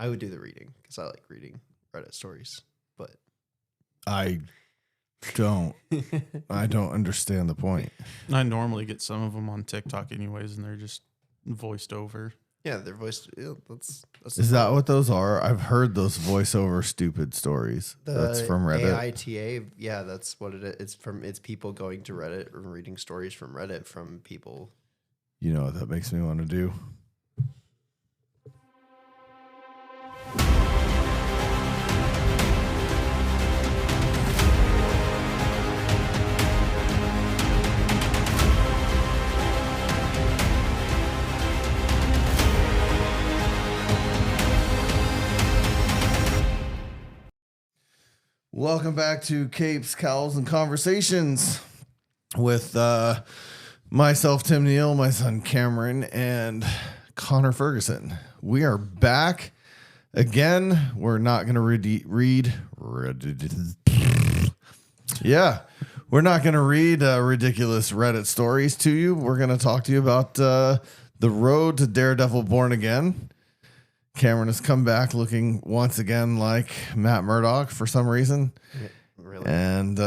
I would do the reading because I like reading Reddit stories, but I don't understand the point. I normally get some of them on TikTok anyways, and they're just voiced over. yeah, they're voiced. Yeah, that's Is that what those are? I've heard those voiceover stupid stories. That's from Reddit. AITA. Yeah, that's what it is. It's people going to Reddit and reading stories from Reddit from people. You know what that makes me want to do? Welcome back to Capes, Cowls, and Conversations with myself, Tim Neal, my son Cameron, and Connor Ferguson. We are back again. We're not going to read. Yeah, we're not going to read ridiculous Reddit stories to you. We're going to talk to you about the road to Daredevil Born Again. Cameron has come back looking once again like Matt Murdock for some reason. Yeah, really? And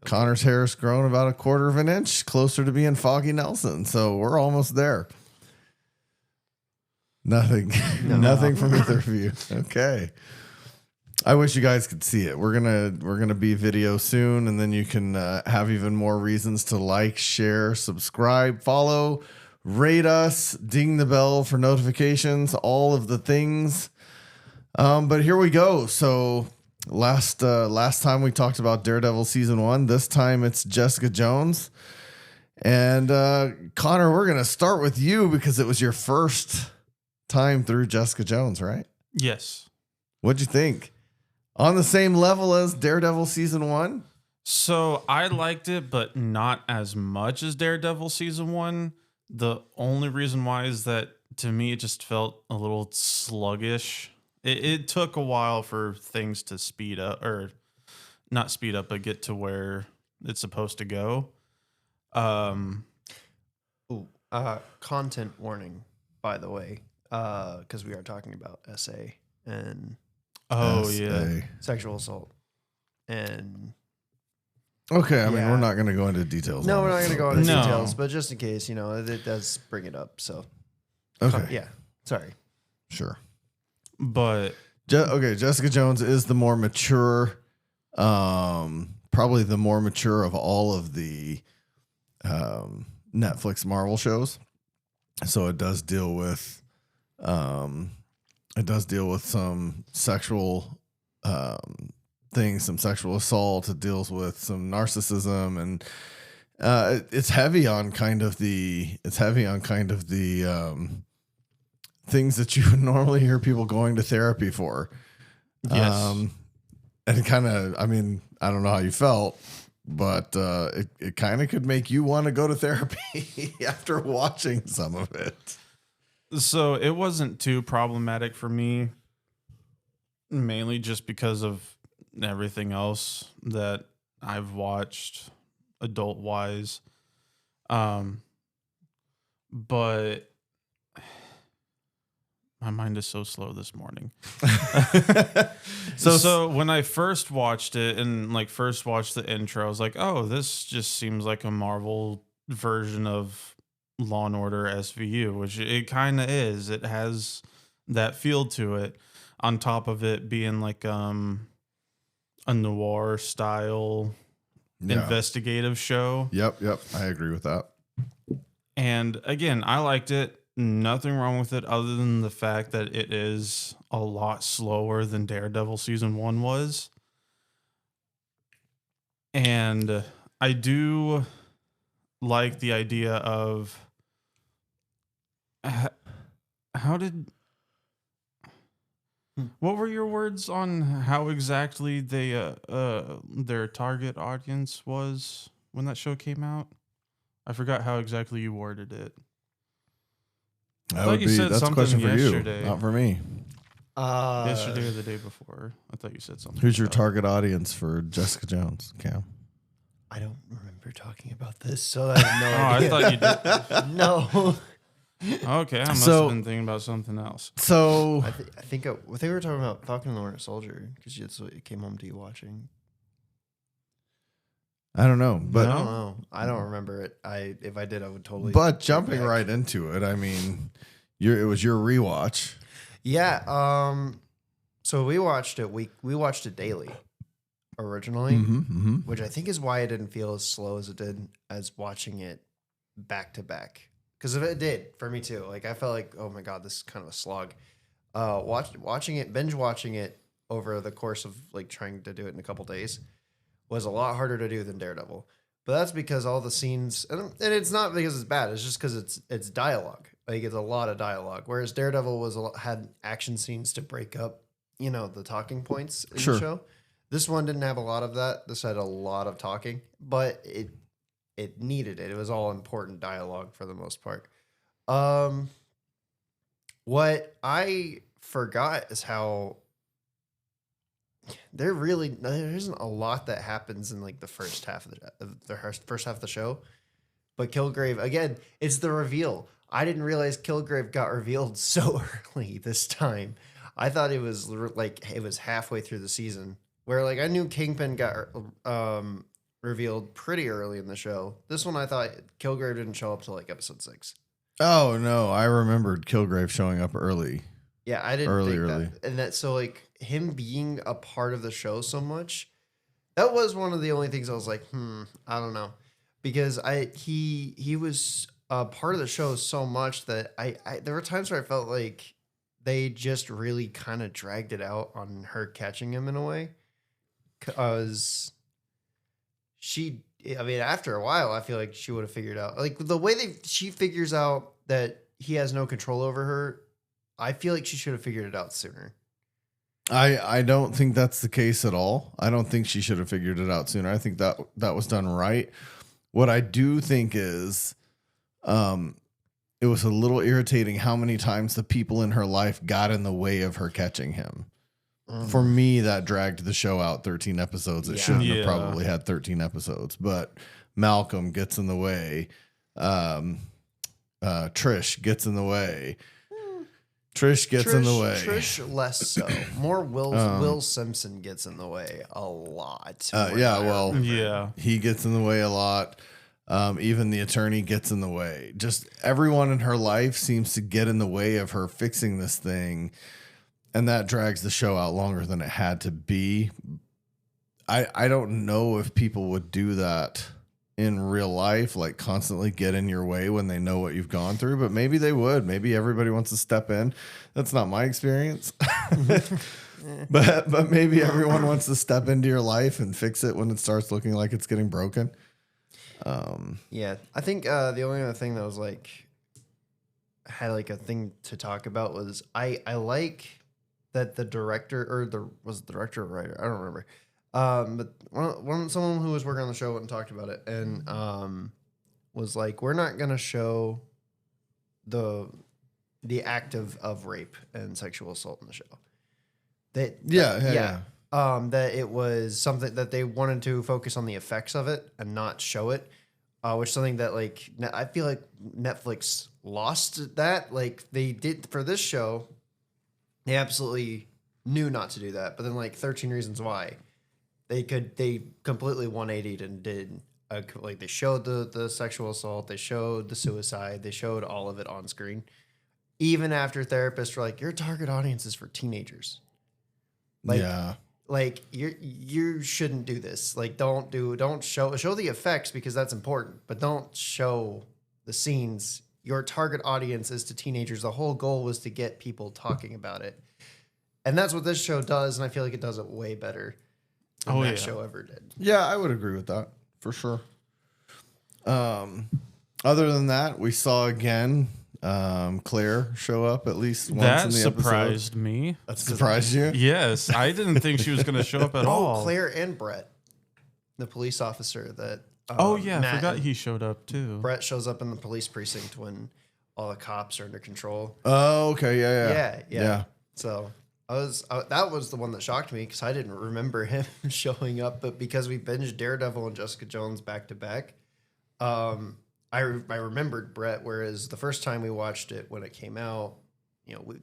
Connor's hair has grown about a quarter of an inch closer to being Foggy Nelson. So we're almost there. Nothing from either of you. Okay. I wish you guys could see it. We're gonna be video soon, and then you can have even more reasons to like, share, subscribe, follow, rate us, ding the bell for notifications, all of the things. But here we go. So last time we talked about Daredevil season 1. This time it's Jessica Jones. And Connor, we're gonna start with you because it was your first time through Jessica Jones, right? Yes. What'd you think? On the same level as Daredevil season 1? So I liked it, but not as much as Daredevil season 1. The only reason why is that to me, it just felt a little sluggish. It took a while for things to speed up, or not speed up, but get to where it's supposed to go. Content warning, by the way, because we are talking about SA and sexual assault. And okay, I mean, we're not going to go into details. No, we're not going to go into details, but just in case, it does bring it up. So, okay. Yeah, sorry. Sure. But, okay, Jessica Jones is the more mature, probably the more mature of all of the Netflix Marvel shows. So it does deal with some sexual things, some sexual assault. It deals with some narcissism, and it's heavy on kind of the things that you would normally hear people going to therapy for. yes. And kind of, I mean, I don't know how you felt, but it kind of could make you want to go to therapy after watching some of it. So it wasn't too problematic for me, mainly just because of everything else that I've watched adult wise. But my mind is so slow this morning. So when I first watched it and first watched the intro, I was like, oh, this just seems like a Marvel version of Law and Order SVU, which it kind of is. It has that feel to it, on top of it being like a noir style investigative show. Yep. I agree with that. And again, I liked it. Nothing wrong with it other than the fact that it is a lot slower than Daredevil season 1 was. And I do like the idea of what were your words on how exactly they their target audience was when that show came out? I forgot how exactly you worded it. That's a question for yesterday. you, not for me. Yesterday or the day before. I thought you said something. Who's your target audience for Jessica Jones, Cam? I don't remember talking about this, so I have no idea. I thought you did. No. Okay, I must have been thinking about something else. So I think we were talking about Falcon and the Winter Soldier because it came home to you watching. I don't know, but I don't know. I don't remember it. If I did, I would totally. But jumping right into it, I mean, it was your rewatch. Yeah. So we watched it. We watched it daily originally, which I think is why it didn't feel as slow as it did as watching it back to back. Because it did for me too. Like I felt like, oh my god, this is kind of a slog. Binge watching it over the course of like trying to do it in a couple days was a lot harder to do than Daredevil. But that's because all the scenes, and it's not because it's bad. It's just because it's dialogue. Like it's a lot of dialogue. Whereas Daredevil had action scenes to break up, the talking points in the show. This one didn't have a lot of that. This had a lot of talking, but it needed it. It was all important dialogue for the most part. What I forgot is how there isn't a lot that happens in like the first half of the show. But Kilgrave, again, it's the reveal. I didn't realize Kilgrave got revealed so early this time. I thought it was halfway through the season, where like I knew Kingpin got revealed pretty early in the show. This one I thought Kilgrave didn't show up till like episode 6. Oh no, I remembered Kilgrave showing up early. Yeah, I didn't think that. And that, so like him being a part of the show so much, that was one of the only things I was like, I don't know. Because he was a part of the show so much that I there were times where I felt like they just really kind of dragged it out on her catching him in a way. Because after a while, I feel like she would have figured out, like the way she figures out that he has no control over her. I feel like she should have figured it out sooner. I don't think that's the case at all. I don't think she should have figured it out sooner. I think that was done right. What I do think is, it was a little irritating how many times the people in her life got in the way of her catching him. For me, that dragged the show out 13 episodes. It shouldn't have probably had 13 episodes, but Malcolm gets in the way. Trish gets in the way. In the way. Trish less so. More Will Simpson gets in the way a lot. He gets in the way a lot. Even the attorney gets in the way. Just everyone in her life seems to get in the way of her fixing this thing, and that drags the show out longer than it had to be. I don't know if people would do that in real life, like constantly get in your way when they know what you've gone through, but maybe they would. Maybe everybody wants to step in. That's not my experience. but maybe everyone wants to step into your life and fix it when it starts looking like it's getting broken. Yeah, I think the only other thing that was like had like a thing to talk about was I like that the director was the director or writer, I don't remember. But someone who was working on the show went and talked about it and was like, we're not gonna show the act of rape and sexual assault in the show. That it was something that they wanted to focus on the effects of it and not show it, which is something that like I feel like Netflix lost that. Like they did for this show, they absolutely knew not to do that. But then like 13 Reasons Why, they completely 180'd and did like they showed the sexual assault, they showed the suicide, they showed all of it on screen. Even after therapists were like, your target audience is for teenagers. Like you shouldn't do this. Like don't show the effects because that's important, but don't show the scenes. Your target audience is to teenagers. The whole goal was to get people talking about it. And that's what this show does, and I feel like it does it way better than that show ever did. Yeah, I would agree with that for sure. Other than that, we saw again Claire show up at least once in the episode. That surprised me. That surprised you? Yes, I didn't think she was going to show up at all. Claire and Brett, the police officer that. I forgot he showed up too. Brett shows up in the police precinct when all the cops are under control. Oh, okay, yeah. So that was the one that shocked me because I didn't remember him showing up, but because we binged Daredevil and Jessica Jones back to back, I remembered Brett, whereas the first time we watched it when it came out,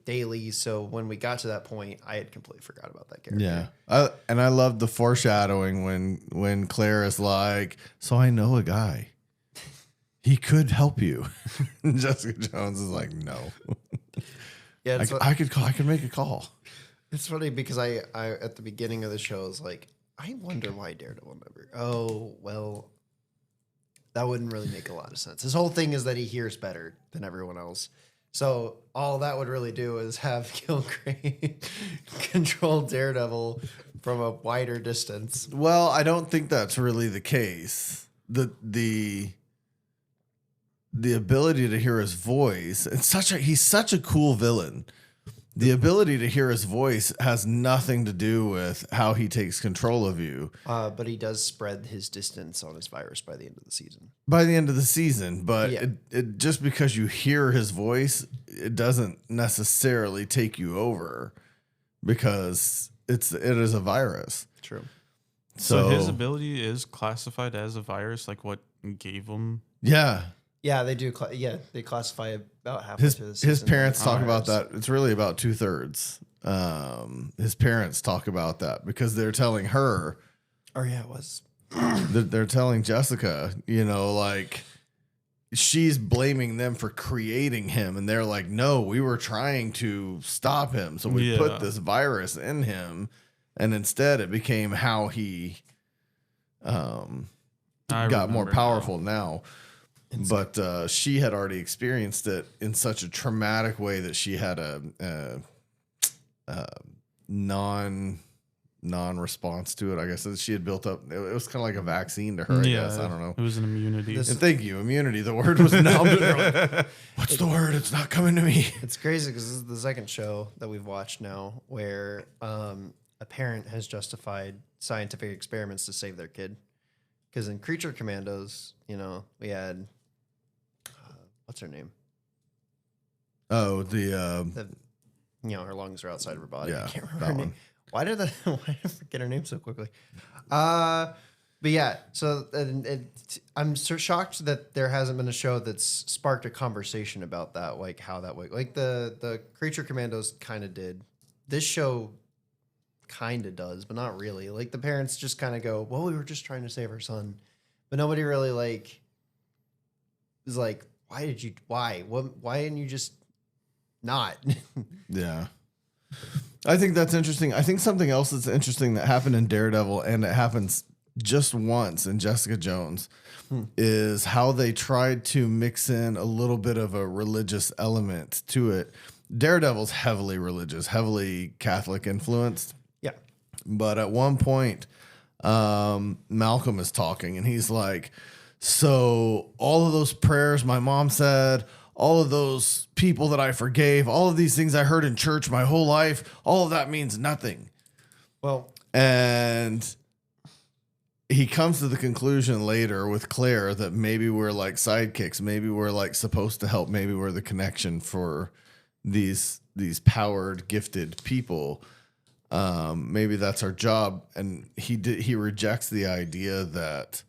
daily. So when we got to that point, I had completely forgot about that character. Yeah. And I loved the foreshadowing when Claire is like, so I know a guy. He could help you. Jessica Jones is like, no. Yeah, I could make a call. It's funny because I at the beginning of the show was like, I wonder why Daredevil never. Oh, well, that wouldn't really make a lot of sense. His whole thing is that he hears better than everyone else. So all that would really do is have Kilgrave control Daredevil from a wider distance. Well, I don't think that's really the case. The ability to hear his voice, he's such a cool villain. The ability to hear his voice has nothing to do with how he takes control of you. But he does spread his distance on his virus by the end of the season. But it just because you hear his voice, it doesn't necessarily take you over because it is a virus. True. So his ability is classified as a virus, like what gave him? Yeah. Yeah, they do. They classify about halfway through the season. His parents talk about that. It's really about 2/3. His parents talk about that because they're telling her. Oh yeah, it was. They're telling Jessica, like she's blaming them for creating him, and they're like, "No, we were trying to stop him, so we put this virus in him, and instead it became how he got more powerful now." But she had already experienced it in such a traumatic way that she had a non-response to it. I guess she had built up. It was kind of like a vaccine to her. I guess I don't know. It was an immunity. And thank you, immunity. The word was numbed. Like, what's the word? It's not coming to me. It's crazy because this is the second show that we've watched now where a parent has justified scientific experiments to save their kid. Because in Creature Commandos, we had what's her name? Oh, her lungs are outside of her body. Yeah, I can't remember her name. Why did I forget her name so quickly? But yeah, so I'm so shocked that there hasn't been a show that's sparked a conversation about that, like how that way. Like the Creature Commandos kind of did. This show kind of does, but not really. Like the parents just kind of go, "Well, we were just trying to save our son," but nobody really is like, "Why didn't you just not?" Yeah. I think that's interesting. I think something else that's interesting that happened in Daredevil, and it happens just once in Jessica Jones, is how they tried to mix in a little bit of a religious element to it. Daredevil's heavily religious, heavily Catholic influenced. Yeah. But at one point, Malcolm is talking, and he's like, so all of those prayers my mom said, all of those people that I forgave, all of these things I heard in church my whole life, all of that means nothing. Well, and he comes to the conclusion later with Claire that maybe we're like sidekicks. Maybe we're like supposed to help. Maybe we're the connection for these powered, gifted people. Maybe that's our job. And he rejects the idea that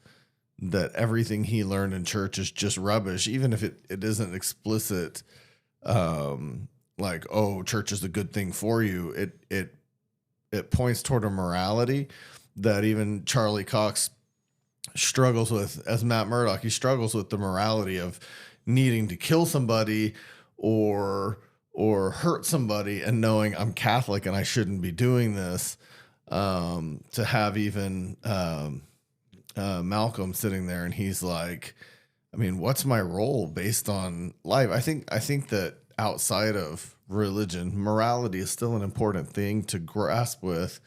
everything he learned in church is just rubbish, even if it isn't explicit, like, oh, church is a good thing for you. It points toward a morality that even Charlie Cox struggles with as Matt Murdock. He struggles with the morality of needing to kill somebody or hurt somebody and knowing I'm Catholic and I shouldn't be doing this. To have even Malcolm sitting there and he's like, I mean, what's my role based on life? I think that outside of religion, morality is still an important thing to grasp with,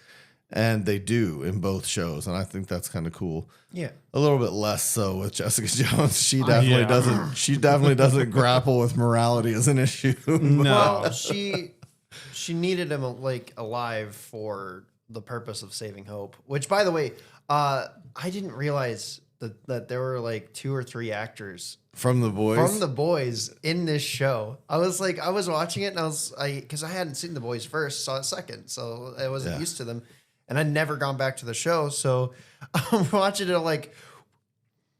and they do in both shows, and I think that's kind of cool. Yeah, a little bit less so with Jessica Jones. She definitely doesn't. She definitely doesn't grapple with morality as an issue. No, well, she needed him alive for the purpose of saving Hope. Which, by the way, I didn't realize that there were like 2 or 3 actors from The Boys in this show. I was watching it and because I hadn't seen The Boys first, saw it second, so I wasn't used to them, and I'd never gone back to the show. So I'm watching it like,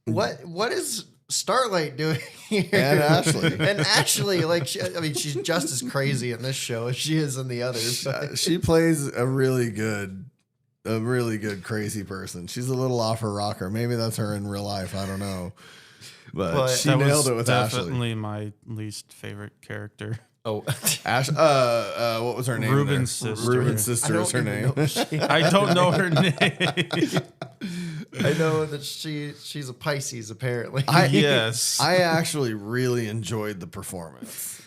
what is Starlight doing here? And Ashley. And Ashley, like, she's just as crazy in this show as she is in the others. She plays a really good crazy person. She's a little off her rocker. Maybe that's her in real life. I don't know. But she nailed it with Ashley. Definitely my least favorite character. Oh, what was her name? Ruben's sister. Ruben's sister is her name. I don't know her name. I know that she's a Pisces, apparently. Yes. I actually really enjoyed the performance.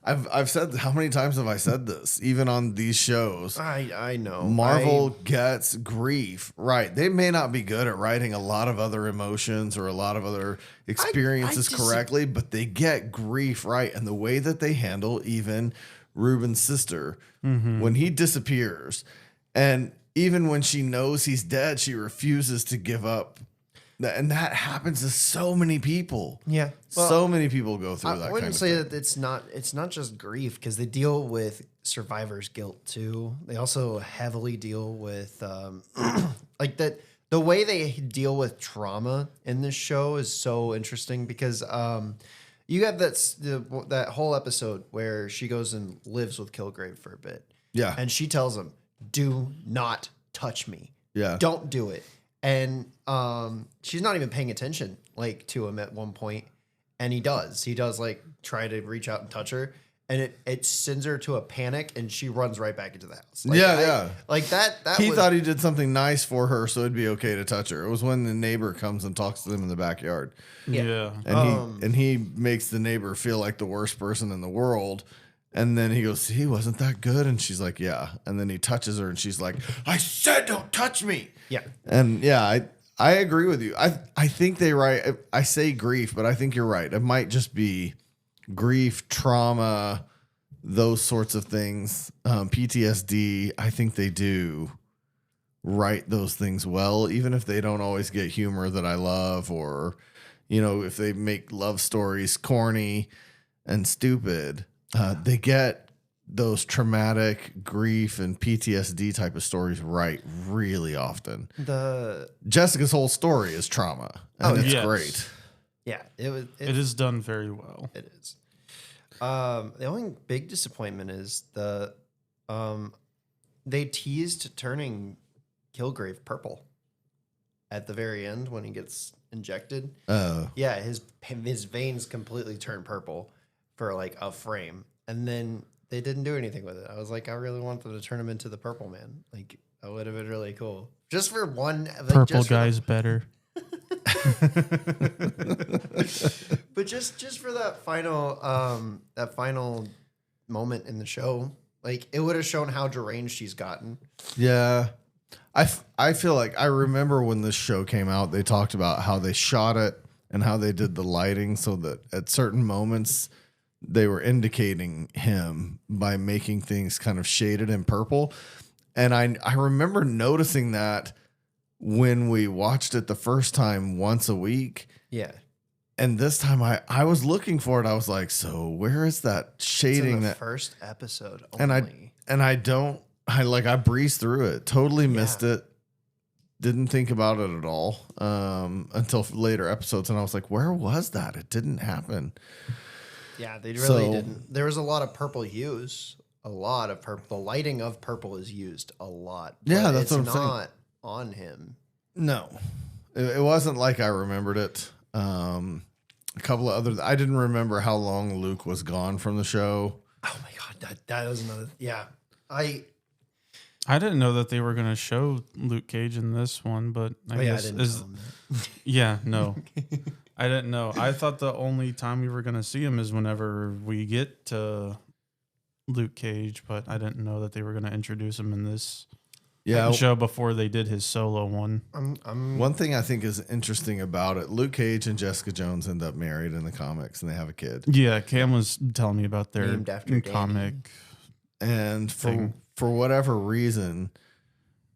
I've said, how many times have I said this? Even on these shows, I know Marvel gets grief right. They may not be good at writing a lot of other emotions or a lot of other experiences correctly, but they get grief right. And the way that they handle even Ruben's sister when he disappears, and even when she knows he's dead, she refuses to give up. And that happens to so many people. Yeah. Well, so many people go through that kind of thing. I wouldn't say that it's not just grief, because they deal with survivor's guilt too. They also heavily deal with like that. The way they deal with trauma in this show is so interesting, because you have that whole episode where she goes and lives with Kilgrave for a bit. Yeah. And she tells him, "Do not touch me. Yeah. Don't do it." And she's not even paying attention like to him at one point, and he does like try to reach out and touch her, and it sends her to a panic, and she runs right back into the house. Like, like that he thought he did something nice for her, so it'd be okay to touch her. It was when the neighbor comes and talks to them in the backyard. Yeah. And he makes the neighbor feel like the worst person in the world. And then he goes, "See, wasn't that good?" And she's like, "Yeah." And then he touches her, and she's like, "I said don't touch me." Yeah. And yeah, I agree with you. I think they write, I say grief, but I think you're right. It might just be grief, trauma, those sorts of things. PTSD, I think they do write those things well, even if they don't always get humor that I love, or, if they make love stories corny and stupid. They get those traumatic grief and PTSD type of stories right really often. Jessica's whole story is trauma, and it's great. Yeah, it is done very well. It is. The only big disappointment is they teased turning Kilgrave purple at the very end when he gets injected. Oh, yeah, his veins completely turn purple for like a frame, and then they didn't do anything with it. I was like, I really want them to turn him into the Purple Man. Like, that would have been really cool. Just for one, like, purple guy's better. But just for that final moment in the show, like, it would have shown how deranged he's gotten. Yeah. I feel like I remember when this show came out, they talked about how they shot it and how they did the lighting so that at certain moments they were indicating him by making things kind of shaded in purple. And I remember noticing that when we watched it the first time once a week. Yeah. And this time I was looking for it. I was like, so where is that shading? It's in the that first episode only. I breezed through it. Totally missed it. Didn't think about it at all until later episodes. And I was like, where was that? It didn't happen. Yeah, they really didn't. There was a lot of purple hues. A lot of purple. The lighting of purple is used a lot. Yeah, that's what I'm saying. It's not on him. No. It wasn't like I remembered it. A couple of other... I didn't remember how long Luke was gone from the show. Oh my God. That was another... Yeah. I didn't know that they were going to show Luke Cage in this one, but I guess... Yeah, no. I didn't know. I thought the only time we were going to see him is whenever we get to Luke Cage, but I didn't know that they were going to introduce him in this show before they did his solo one. One thing I think is interesting about it, Luke Cage and Jessica Jones end up married in the comics, and they have a kid. Yeah, Cam was telling me about their named after comic. And for whatever reason,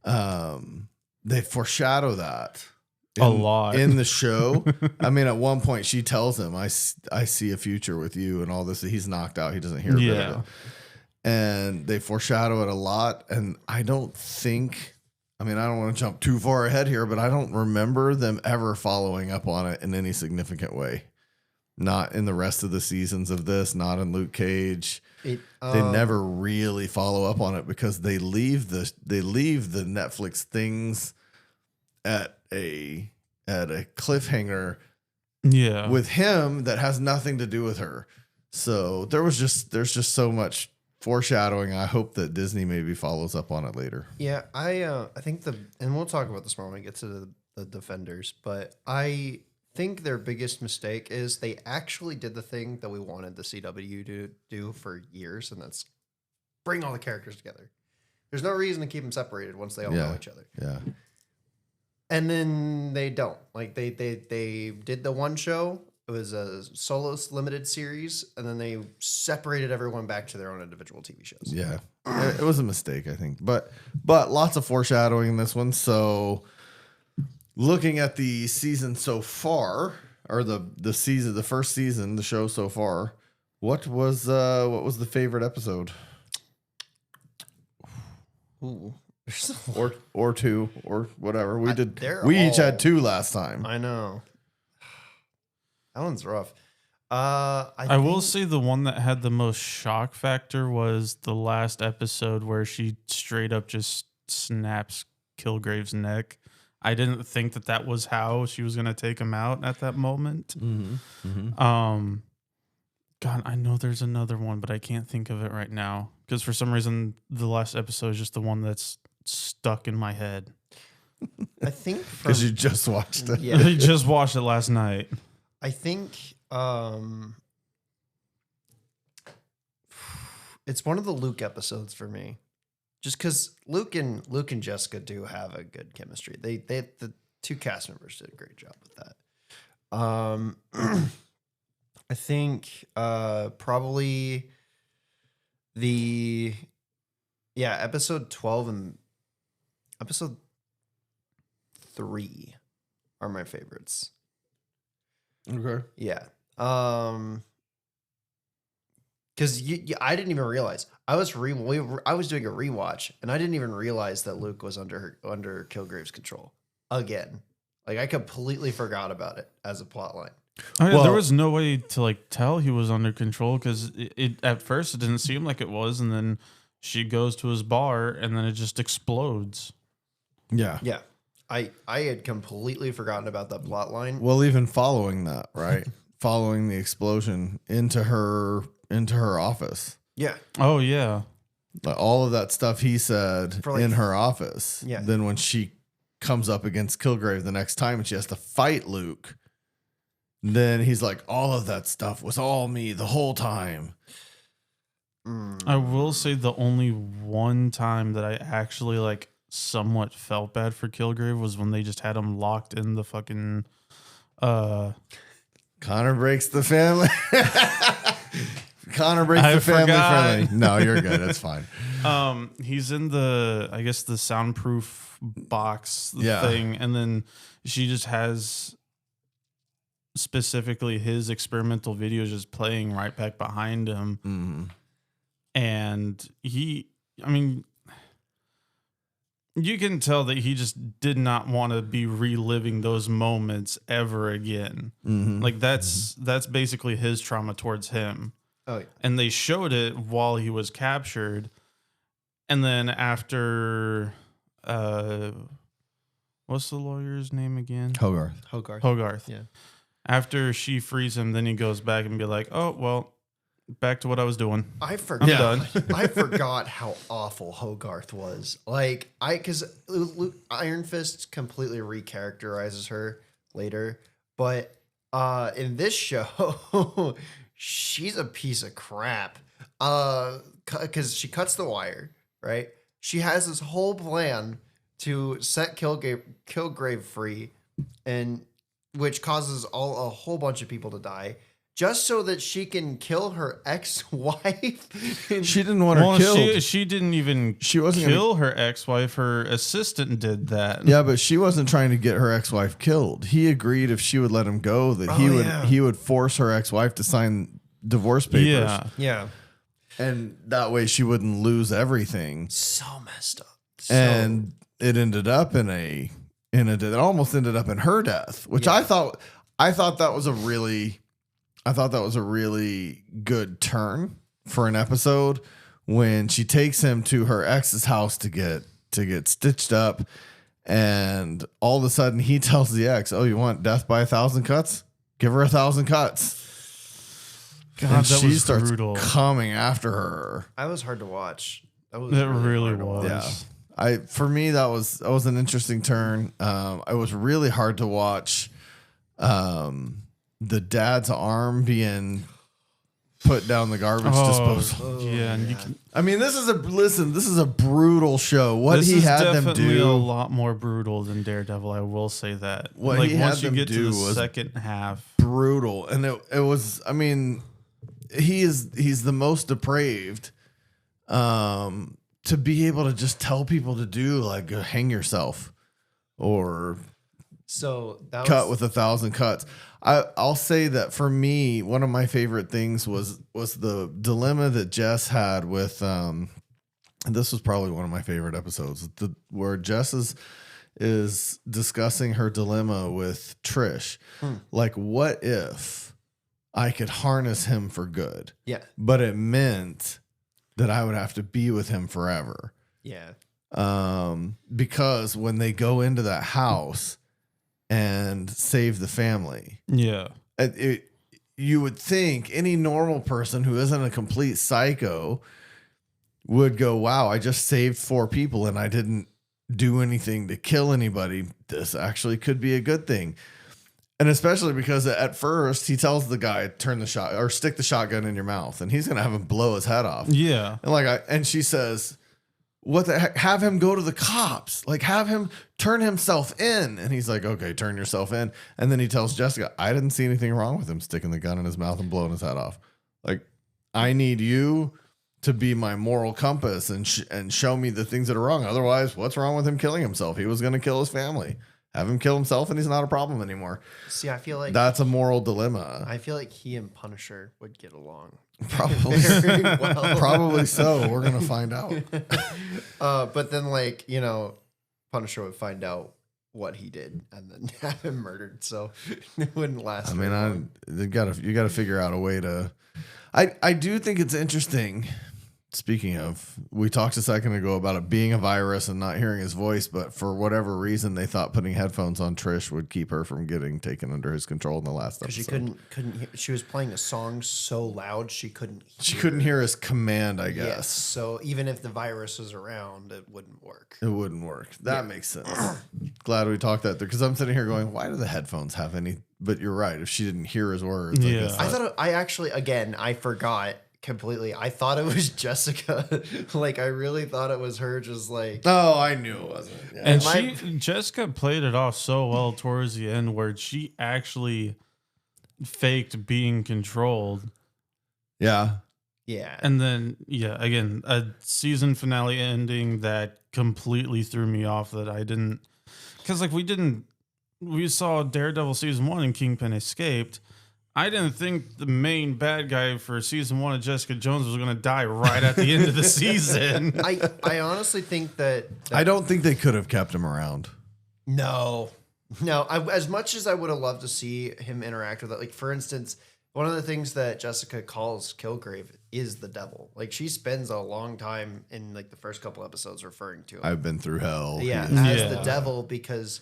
they foreshadow that. A lot in the show. I mean, at one point she tells him, I see a future with you and all this. He's knocked out. He doesn't hear about it. And they foreshadow it a lot. And I don't think I mean, I don't want to jump too far ahead here, but I don't remember them ever following up on it in any significant way. Not in the rest of the seasons of this, not in Luke Cage. They never really follow up on it because they leave the Netflix things at a cliffhanger with him that has nothing to do with her. So there's just so much foreshadowing. I hope that Disney maybe follows up on it later. Yeah, I think and we'll talk about this more when we get to the Defenders, but I think their biggest mistake is they actually did the thing that we wanted the CW to do for years, and that's bring all the characters together. There's no reason to keep them separated once they all know each other. Yeah. And then they don't. Like they did the one show. It was a solo limited series, and then they separated everyone back to their own individual TV shows. Yeah. It was a mistake, I think. But lots of foreshadowing in this one. So looking at the season so far, or the first season, the show so far, what was the favorite episode? Ooh. or two or whatever. We each had two last time. I know. That one's rough. I will say the one that had the most shock factor was the last episode where she straight up just snaps Kilgrave's neck. I didn't think that was how she was going to take him out at that moment. Mm-hmm. Mm-hmm. God, I know there's another one, but I can't think of it right now because for some reason the last episode is just the one that's stuck in my head. I think because you just watched it. Yeah, I just watched it last night. I think it's one of the Luke episodes for me, just because Luke and Jessica do have a good chemistry. The two cast members did a great job with that. I think probably episode 12 and episode 3 are my favorites. Okay. Yeah. Because I didn't even realize I was doing a rewatch, and I didn't even realize that Luke was under Kilgrave's control again. Like I completely forgot about it as a plot line. There was no way to tell he was under control because it at first it didn't seem like it was, and then she goes to his bar, and then it just explodes. Yeah. Yeah. I had completely forgotten about that plot line. Well, even following that, right? Following the explosion into her office. Yeah. Oh yeah. All of that stuff he said in her office. Yeah. Then when she comes up against Kilgrave the next time and she has to fight Luke, then he's like, all of that stuff was all me the whole time. I will say the only one time that I actually somewhat felt bad for Kilgrave was when they just had him locked in the fucking Connor breaks the family. Connor breaks the family friendly. No, you're good. It's fine. He's in the soundproof box thing, and then she just has specifically his experimental videos just playing right back behind him. Mm-hmm. And you can tell that he just did not want to be reliving those moments ever again. Mm-hmm. That's basically his trauma towards him. Oh, yeah. And they showed it while he was captured. And then after, what's the lawyer's name again? Hogarth. Yeah. After she frees him, then he goes back and be like, oh, well, back to what I was doing. I forgot. I'm done. I forgot how awful Hogarth was. Because Iron Fist completely recharacterizes her later, but in this show, she's a piece of crap. Because she cuts the wire, right? She has this whole plan to set Kilgrave free, and which causes a whole bunch of people to die, just so that she can kill her ex-wife. She didn't want her killed. She didn't even kill her ex-wife. Her assistant did that. Yeah, but she wasn't trying to get her ex-wife killed. He agreed if she would let him go that he would force her ex-wife to sign divorce papers. Yeah. And that way she wouldn't lose everything. So messed up. And it ended up it almost ended up in her death, which I thought that was a really good turn for an episode when she takes him to her ex's house to get stitched up, and all of a sudden he tells the ex, "Oh, you want death by 1,000 cuts? Give her 1,000 cuts." God, and that she was starts brutal. coming after her. That was hard to watch. It really was. Yeah. For me, that was an interesting turn. It was really hard to watch the dad's arm being put down the garbage disposal. Yeah, and you can. I mean, this is a brutal show. What he had them definitely do a lot more brutal than Daredevil. I will say that. What he had once you them get to do the was second half, brutal, and it was. I mean, he's the most depraved. To be able to just tell people to do like hang yourself or cut with 1,000 cuts. I'll say that for me, one of my favorite things was the dilemma that Jess had with, and this was probably one of my favorite episodes, where Jess is discussing her dilemma with Trish. Like, what if I could harness him for good? Yeah. But it meant that I would have to be with him forever. Yeah. Because when they go into that house and save the family, yeah, you would think any normal person who isn't a complete psycho would go, "Wow, I just saved 4 people and I didn't do anything to kill anybody. This actually could be a good thing." And especially because at first he tells the guy, stick the shotgun in your mouth, and he's going to have him blow his head off. Yeah. And she says, "What the heck? Have him go to the cops. Like, have him turn himself in." And he's like, "Okay, turn yourself in." And then he tells Jessica, "I didn't see anything wrong with him sticking the gun in his mouth and blowing his head off. Like, I need you to be my moral compass and show me the things that are wrong. Otherwise, what's wrong with him killing himself? He was going to kill his family. Have him kill himself and he's not a problem anymore." See, I feel like that's a moral dilemma. I feel like he and Punisher would get along. Probably. Very well. Probably so. We're going to find out. But then, like, Punisher would find out what he did and then have him murdered. So it wouldn't last. I mean, you got to figure out a way to. I do think it's interesting. Speaking of, we talked a second ago about it being a virus and not hearing his voice, but for whatever reason, they thought putting headphones on Trish would keep her from getting taken under his control in the last episode. She couldn't hear, she was playing a song so loud she couldn't hear his command, I guess. Yes, so even if the virus was around, it wouldn't work. It wouldn't work. That makes sense. Glad we talked that through, because I'm sitting here going, why do the headphones have any? But you're right. If she didn't hear his words, I forgot completely. I thought it was Jessica. Like, I really thought it was her, just like, oh, I knew it wasn't. Yeah. And Jessica played it off so well towards the end, where she actually faked being controlled. Yeah. And then, again, a season finale ending that completely threw me off, that I didn't, because we saw Daredevil season 1 and Kingpin escaped. I didn't think the main bad guy for season 1 of Jessica Jones was going to die right at the end of the season. I honestly think that I don't think they could have kept him around. No. As much as I would have loved to see him interact with it, like, for instance, one of the things that Jessica calls Kilgrave is the devil. Like, she spends a long time in, like, the first couple episodes referring to him. I've been through hell. Yeah, as the devil, because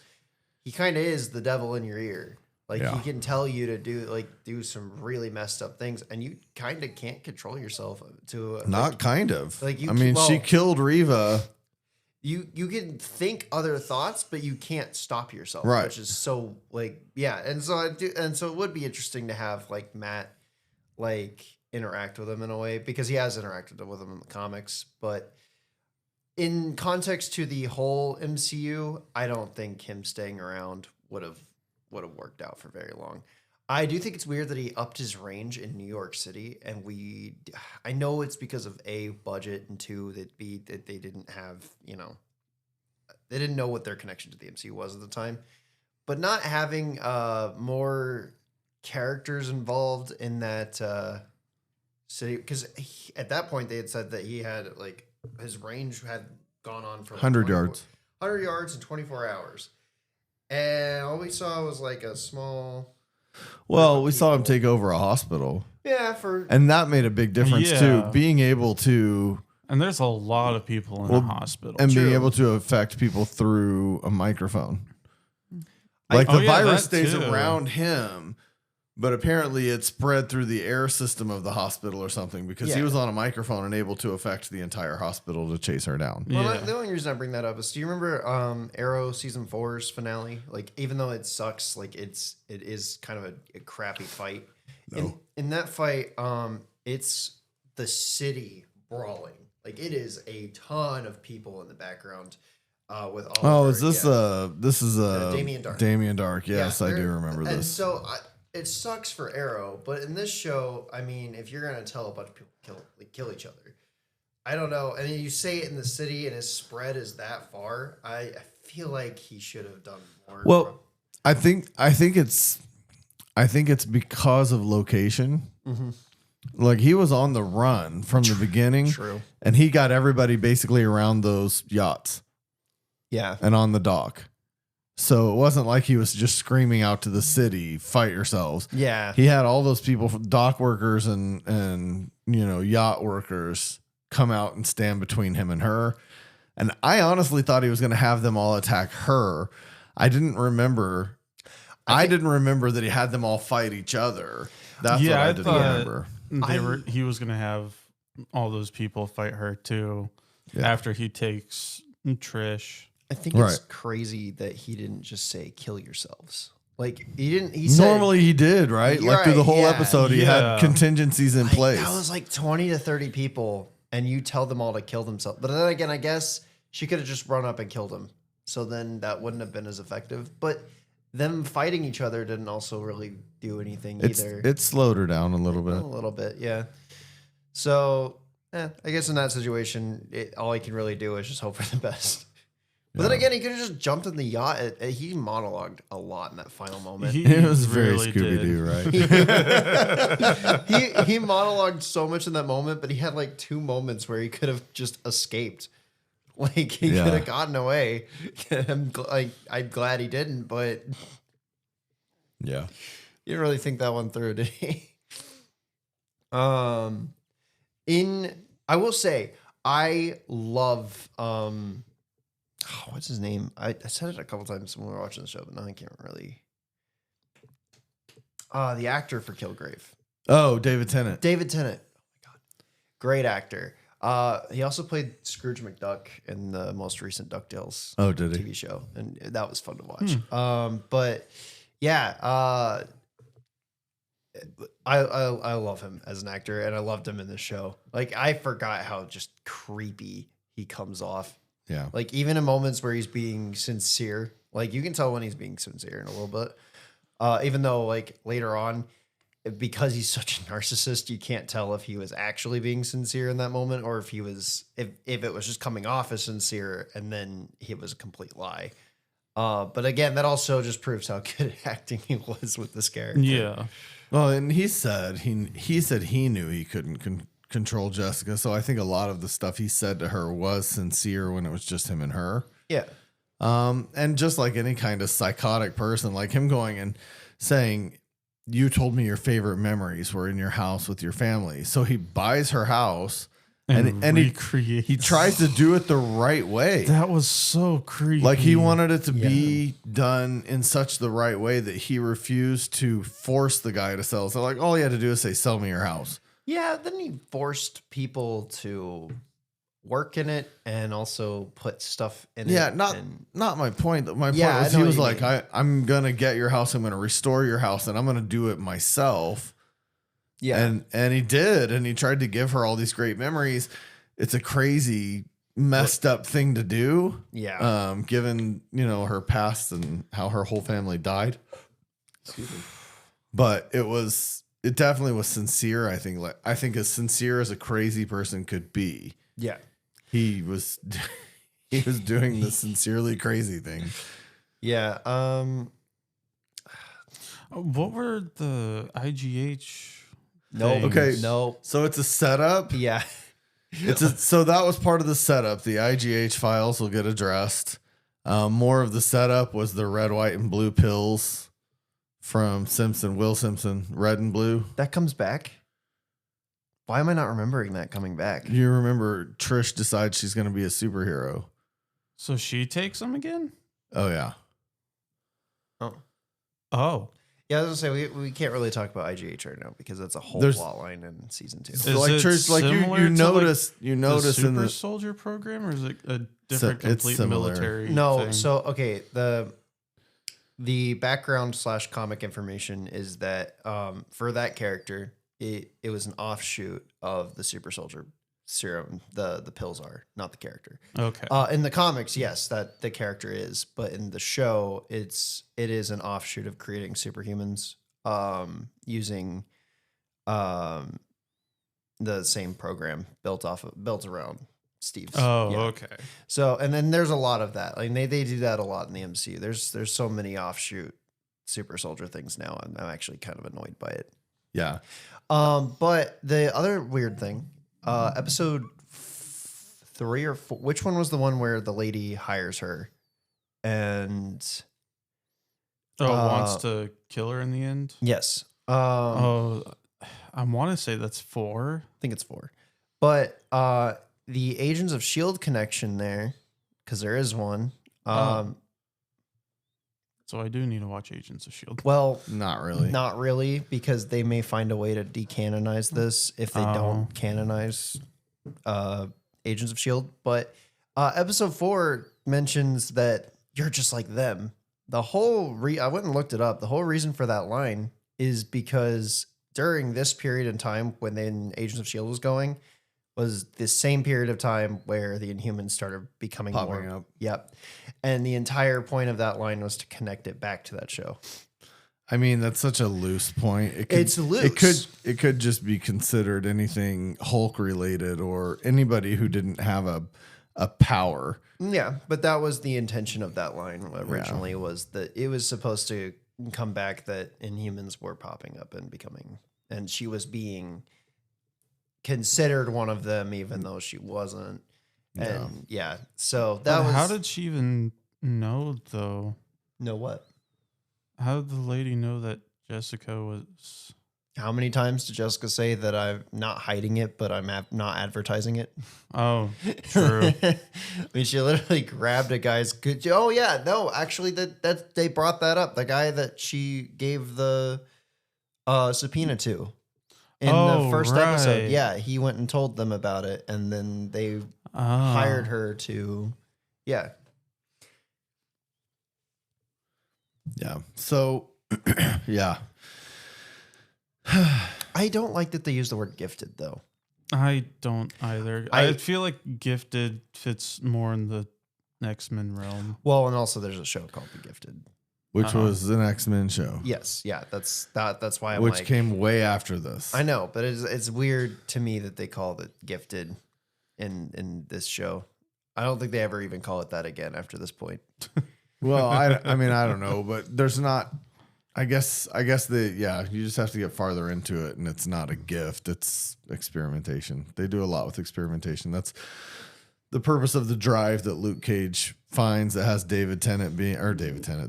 he kind of is the devil in your ear. Like, he can tell you to do some really messed up things, and you kind of can't control yourself to not kind of. Like, she killed Reva. You can think other thoughts, but you can't stop yourself, right? Which is so, like, and so it would be interesting to have, like, Matt, like, interact with him in a way, because he has interacted with him in the comics, but in context to the whole MCU, I don't think him staying around would have worked out for very long. I do think it's weird that he upped his range in New York City, and I know it's because of A, budget, and 2, that they didn't have, they didn't know what their connection to the MCU was at the time, but not having more characters involved in that city, because at that point they had said that he had, like, his range had gone on for 100 yards. 100 yards in 24 hours. And all we saw was like a small... Well, we saw him take over a hospital. Yeah, and that made a big difference too. Being able to... And there's a lot of people in a hospital. And being able to affect people through a microphone. Like the virus stays around him, but apparently it spread through the air system of the hospital or something because he was on a microphone and able to affect the entire hospital to chase her down. Well, the only reason I bring that up is, do you remember Arrow season 4's finale? Like, even though it sucks, like it is kind of a crappy fight. No. In that fight, it's the city brawling. Like, it is a ton of people in the background. With all this is Damien Dark. Damien Dark. Yes, I do remember this. And so it sucks for Arrow, but in this show, I mean, if you're gonna tell a bunch of people kill each other, I don't know. And you say it in the city, and his spread is that far. I feel like he should have done more. Well, I think it's because of location. Mm-hmm. Like, he was on the run from the beginning. True. And he got everybody basically around those yachts. Yeah. And on the dock. So it wasn't like he was just screaming out to the city, fight yourselves. Yeah. He had all those people, dock workers and yacht workers, come out and stand between him and her. And I honestly thought he was going to have them all attack her. I didn't remember. I didn't remember that he had them all fight each other. That's what I didn't remember. He was going to have all those people fight her too after he takes Trish. I think it's crazy that he didn't just say kill yourselves. Like, he didn't. He said, normally he did, right? Like through the whole episode, he had contingencies in place. That was like 20 to 30 people, and you tell them all to kill themselves. But then again, I guess she could have just run up and killed him. So then that wouldn't have been as effective. But them fighting each other didn't also really do anything either. It slowed her down a little bit. A little bit, yeah. So, I guess in that situation, all he can really do is just hope for the best. But then again, he could have just jumped in the yacht. He monologued a lot in that final moment. It was very Scooby-Doo, right? He monologued so much in that moment, but he had like 2 moments where he could have just escaped. Like, he could have gotten away. I'm glad he didn't, but yeah, you didn't really think that one through, did he? I will say, I love what's his name? I said it a couple times when we were watching the show, but now I can't really. The actor for Kilgrave. Oh, David Tennant. David Tennant. Oh my god, great actor. He also played Scrooge McDuck in the most recent DuckTales TV show, and that was fun to watch. But yeah, I love him as an actor, and I loved him in this show. Like, I forgot how just creepy he comes off. Yeah. Like, even in moments where he's being sincere, like, you can tell when he's being sincere in a little bit. Even though, like, later on, because he's such a narcissist, you can't tell if he was actually being sincere in that moment or if he was, if it was just coming off as sincere and then it was a complete lie. But again, that also just proves how good acting he was with this character. Yeah. Well, and he said he knew he couldn't control Jessica. So I think a lot of the stuff he said to her was sincere when it was just him and her. Yeah. And just like any kind of psychotic person, like him going and saying, you told me your favorite memories were in your house with your family. So he buys her house and he tries to do it the right way. That was so creepy. Like, he wanted it to be done in such the right way that he refused to force the guy to sell. So like, all he had to do is say, sell me your house. Yeah, then he forced people to work in it and also put stuff in it. Yeah, not my point. My point was he was like, I'm going to get your house. I'm going to restore your house and I'm going to do it myself. Yeah. And he did. And he tried to give her all these great memories. It's a crazy, messed up thing to do. Yeah. Given, her past and how her whole family died. Excuse me. But it definitely was sincere. I think as sincere as a crazy person could be. Yeah. He was doing the sincerely crazy thing. Yeah. What were the IGH? No. Okay. No. So it's a setup. Yeah. So that was part of the setup. The IGH files will get addressed. More of the setup was the red, white, and blue pills from Will Simpson, red and blue. That comes back? Why am I not remembering that coming back? You remember Trish decides she's going to be a superhero. So she takes them again? Oh, yeah. Oh. Yeah, I was going to say, we can't really talk about IGH right now because that's a whole plot line in season 2. Is like it Trish, like you notice, the in Super the Soldier program, or is it a different complete military No, thing? so, okay, the background / comic information is that for that character, it was an offshoot of the Super Soldier serum. The pills are, not the character. Okay. In the comics, yes, that the character is, but in the show, it is an offshoot of creating superhumans using the same program built around Steve's. Oh, yeah. okay. So, and then there's a lot of that. Like they do that a lot in the MCU. There's so many offshoot Super Soldier things now. I'm actually kind of annoyed by it. Yeah. But the other weird thing, episode 3 or 4, which one was the one where the lady hires her and wants to kill her in the end? Yes. I want to say that's 4. I think it's 4. But the Agents of S.H.I.E.L.D. connection there, because there is one. So I do need to watch Agents of S.H.I.E.L.D. Well, not really, because they may find a way to decanonize this if they don't canonize Agents of S.H.I.E.L.D. But episode 4 mentions that you're just like them. The whole I went and looked it up. The whole reason for that line is because during this period in time when then Agents of S.H.I.E.L.D. was going, was the same period of time where the Inhumans started becoming popping up. Yep. And the entire point of that line was to connect it back to that show. I mean, that's such a loose point. It's loose. It could just be considered anything Hulk related or anybody who didn't have a power. Yeah, but that was the intention of that line originally, was that it was supposed to come back that Inhumans were popping up and becoming, and she was being considered one of them, even though she wasn't. And so that was. How did she even know, though? Know what? How did the lady know that Jessica was? How many times did Jessica say that I'm not hiding it, but I'm not advertising it? Oh, true. I mean, she literally grabbed a guy's. Oh yeah, no, actually, that they brought that up. The guy that she gave the subpoena to in the first episode. Yeah, he went and told them about it, and then they hired her to. Yeah. Yeah. So, yeah. I don't like that they use the word gifted, though. I don't either. I feel like gifted fits more in the X-Men realm. Well, and also there's a show called The Gifted, which was an X-Men show. Yes, yeah, that's why I'm which came way after this. I know, but it's weird to me that they called it Gifted in this show. I don't think they ever even call it that again after this point. Well, I mean, I don't know, but there's not. I guess you just have to get farther into it, and it's not a gift; it's experimentation. They do a lot with experimentation. That's the purpose of the drive that Luke Cage finds that has that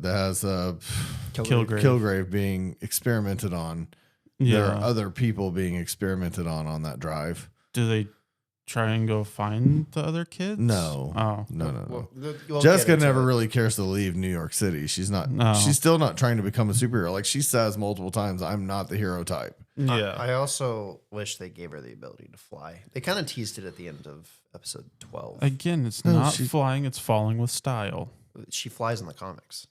has Kilgrave being experimented on. Yeah. There are other people being experimented on that drive. Do they try and go find the other kids? No. Oh. No. We'll Jessica never really cares to leave New York City. She's not. No. She's still not trying to become a superhero. Like she says multiple times, I'm not the hero type. Yeah. I also wish they gave her the ability to fly. They kind of teased it at the end of episode 12. Again, it's not flying; it's falling with style. She flies in the comics.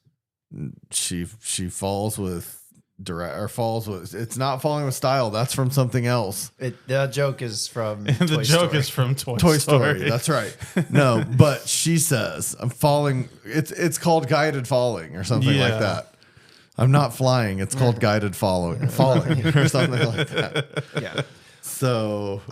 She falls with. It's not falling with style. That's from something else. The joke is from the joke is from Toy Story. That's right. No, but she says I'm falling. It's called guided falling or something like that. I'm not flying. It's called guided falling or something like that. Yeah. So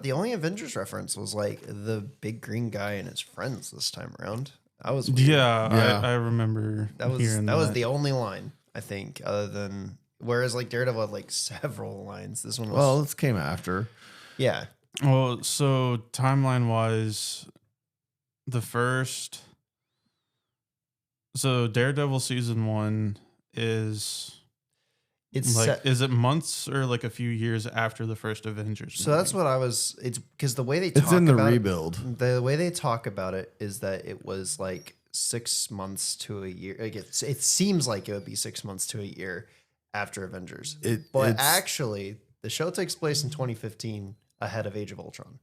the only Avengers reference was like the big green guy and his friends this time around. That was weird. I remember that was the only line. I think, other than whereas like Daredevil had like several lines. This one was this came after. Yeah. Well, so timeline wise, the first So Daredevil season 1 is It's like set, is it months or like a few years after the first Avengers so movie? that's what I was. It's because the way they talk It's in the about rebuild. the way they talk about it is that it was like 6 months to a year. Like it seems like it would be 6 months to a year after Avengers, but actually the show takes place in 2015 ahead of Age of Ultron.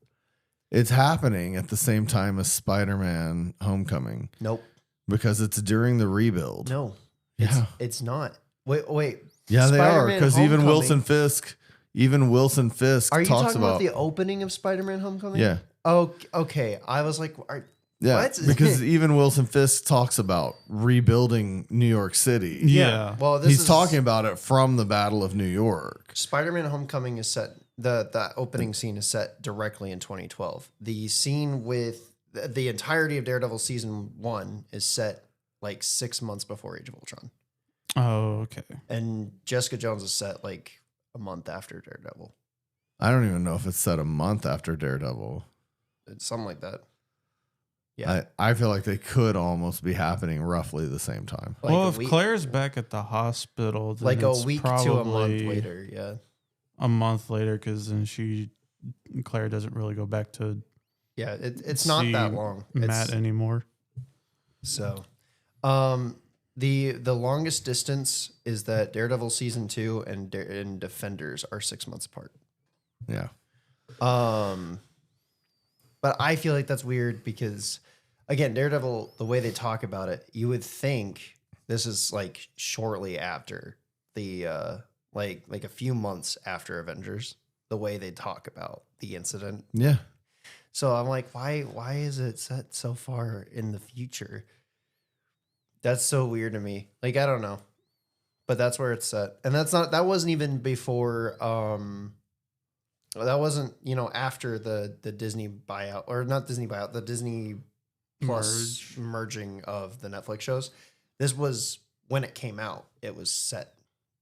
It's happening at the same time as Spider-Man Homecoming. Nope. Because it's during the rebuild. No. Yeah. It's not. Wait. Yeah, they are. Spider-Man Because even Homecoming- Wilson Fisk Are you talks talking about the opening of Spider-Man Homecoming? Yeah. Oh, okay. I was like, Yeah, what? because even Wilson Fisk talks about rebuilding New York City. Yeah. Well, He's talking about it from the Battle of New York. Spider-Man Homecoming is set. The opening scene is set directly in 2012. The scene with the entirety of Daredevil season 1 is set like 6 months before Age of Ultron, Oh, okay. and Jessica Jones is set like a month after Daredevil. I don't even know if it's set a month after Daredevil. It's something like that. Yeah. I feel like they could almost be happening roughly the same time. Like well, a if week- Claire's back at the hospital, then like a it's week to a month probably later. Yeah. A month later, because then Claire doesn't really go back to Yeah. It's not that long. Matt anymore. So, the longest distance is that Daredevil season 2 and Defenders are 6 months apart. Yeah. But I feel like that's weird because, again, Daredevil, the way they talk about it, you would think this is like shortly after the like a few months after Avengers. The way they talk about the incident. Yeah. So I'm like, why is it set so far in the future? That's so weird to me. Like, I don't know. But that's where it's set. And that wasn't even before that wasn't, after the Disney buyout, or not Disney buyout, the Disney Plus merging of the Netflix shows. This was when it came out. It was set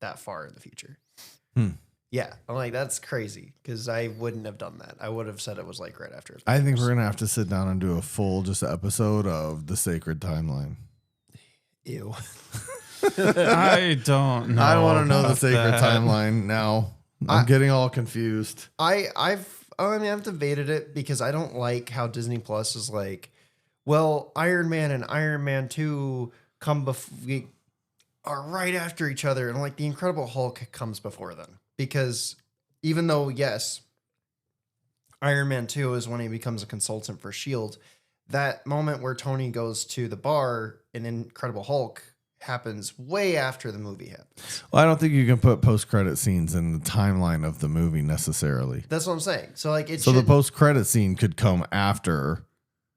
that far in the future. Yeah, I'm like, that's crazy because I wouldn't have done that. I would have said it was like right after. I think we're going to have to sit down and do a full just episode of the Sacred Timeline. Ew. I don't know. I want to know the about Sacred that. Timeline now. I'm getting all confused. I've debated it because I don't like how Disney Plus is like, well, Iron Man and Iron Man 2 are right after each other, and like the Incredible Hulk comes before them. Because even though, yes, Iron Man 2 is when he becomes a consultant for S.H.I.E.L.D., that moment where Tony goes to the bar in Incredible Hulk happens way after the movie happens. Well, I don't think you can put post-credit scenes in the timeline of the movie necessarily. That's what I'm saying. So like the post-credit scene could come after.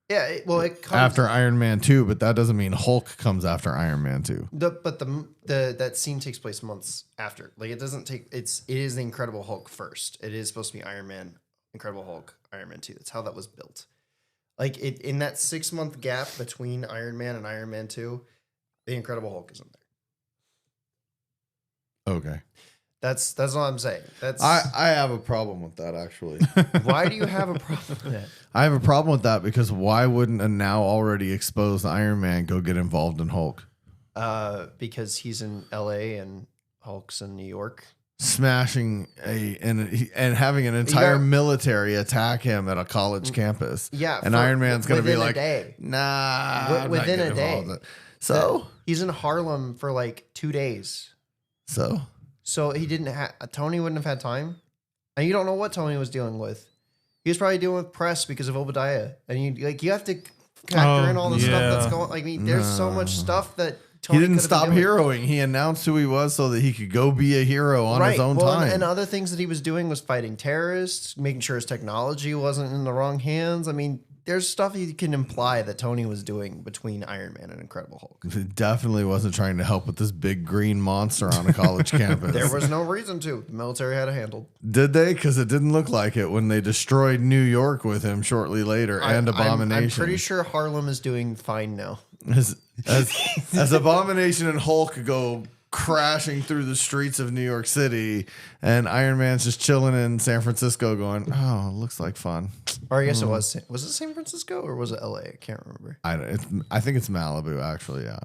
Yeah, it comes after Iron Man 2, but that doesn't mean Hulk comes after Iron Man 2. That scene takes place months after. Like it doesn't take. It is the Incredible Hulk first. It is supposed to be Iron Man, Incredible Hulk, Iron Man 2. That's how that was built. Like in that 6 month gap between Iron Man and Iron Man 2, the Incredible Hulk isn't there. Okay. That's all I'm saying. I have a problem with that, actually. Why do you have a problem with that? I have a problem with that because why wouldn't a now already exposed Iron Man go get involved in Hulk? Because he's in LA and Hulk's in New York. Smashing and having an entire military attack him at a college campus. Yeah. And Iron Man's going to be like, nah. Within a day. So? He's in Harlem for like 2 days. So he didn't have, Tony wouldn't have had time. And you don't know what Tony was dealing with. He was probably dealing with press because of Obadiah. And you have to factor in all the stuff that's going, like, there's so much stuff that Tony he didn't stop heroing. He announced who he was so that he could go be a hero on his own time. And other things that he was doing was fighting terrorists, making sure his technology wasn't in the wrong hands. I mean, there's stuff you can imply that Tony was doing between Iron Man and Incredible Hulk. He definitely wasn't trying to help with this big green monster on a college campus. There was no reason to. The military had it handled. Did they? Because it didn't look like it when they destroyed New York with him shortly later and Abomination. I'm pretty sure Harlem is doing fine now. As Abomination and Hulk go crashing through the streets of New York City, and Iron Man's just chilling in San Francisco going, oh, looks like fun. Or I guess it was it San Francisco or was it LA? I can't remember. I think it's Malibu, actually, yeah.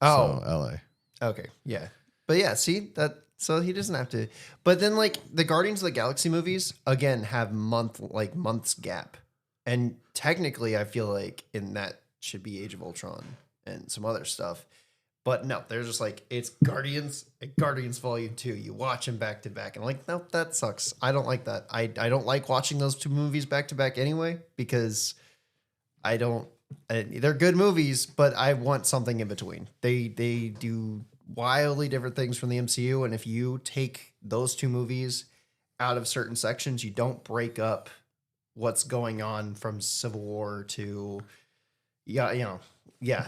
So LA. Okay. Yeah. But yeah, see that. So he doesn't have to. But then like the Guardians of the Galaxy movies again have months gap, and technically I feel like in that should be Age of Ultron and some other stuff. But no, they're just like, it's Guardians Volume 2. You watch them back to back. And I'm like, nope, that sucks. I don't like that. I don't like watching those two movies back to back anyway, because they're good movies, but I want something in between. They do wildly different things from the MCU. And if you take those two movies out of certain sections, you don't break up what's going on from Civil War to,